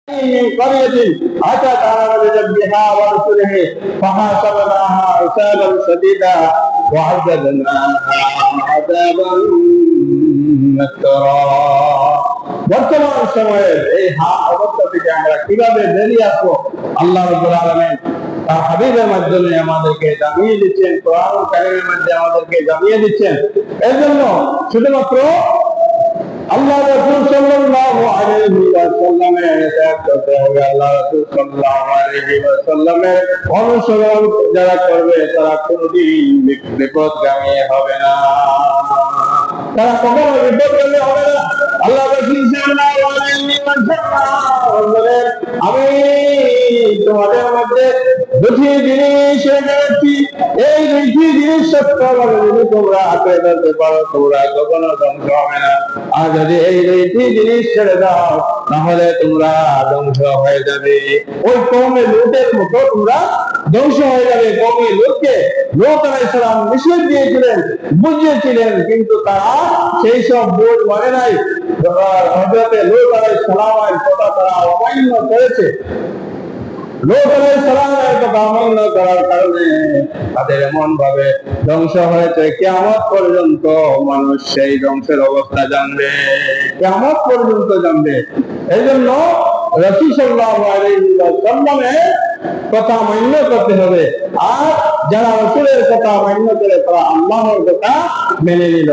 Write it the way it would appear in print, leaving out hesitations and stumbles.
من قرية أتت على ربها ورسله فحاسبناها حسابا شديدا وعذبناها عذابا نكرا। বর্তমান সময়ের এই অবস্থা থেকে আমরা কিভাবে বেরিয়ে আসবো আল্লাহ রাব্বুল আলামিন তার হাবিবের মাধ্যমে আমাদেরকে জানিয়ে দিচ্ছেন, কোরআন কারীমের মধ্যে আমাদেরকে জানিয়ে দিচ্ছেন। এর জন্য শুধুমাত্র আল্লাহ রাসূল সাল্লাল্লাহু আলাইহি ওয়াসাল্লামের ইতাআত করতে হবে। আল্লাহ রাসূল সাল্লাল্লাহু আলাইহি ওয়াসাল্লামের অনুসরণ যারা করবে তারা কোনদিন বিপদগামী হবে না, তারা কখনো বিপদগামী হবে না। আল্লাহ রাসূল সাল্লাল্লাহু আলাইহি ওয়াসাল্লাম বলেন, আমি তোমাদের মধ্যে দুটি জিনিস রেখেছি, এই দুটি জিনিস সত্যভাবে যদি তোমরা আঁকড়ে ধরতে পারো তোমরা কখনো ধ্বংস হবে না। আর যদি এই দুইটি জিনিস ছেড়ে দাও তাহলে তোমরা ধ্বংস হয়ে যাবে। ওই কওমে লূতের মতো তোমরা ধ্বংস হয়ে যাবে। কওমে লূতকে লূত আলাইহিস সালাম নিষেধ দিয়েছিলেন, বুঝিয়েছিলেন, কিন্তু তারা সেই সব বোঝ মানে নাই। হযরত লূত আলাইহিস সালামের কথা তারা অমান্য করেছে। লূত আলাইহিস সালামের কথা অমান্য করার কারণে তাদের এমন ভাবে ধ্বংস হয়েছে, কিয়ামত পর্যন্ত মানুষ সেই ধ্বংসের অবস্থা জানবে, কিয়ামত পর্যন্ত জানবে। এই জন্য রাসূল সাল্লাল্লাহু আলাইহি ওয়াসাল্লামের কথা মান্য করতে হবে। আর যারা রাসূলের কথা মান্য করে তারা আল্লাহর কথা মেনে নিল।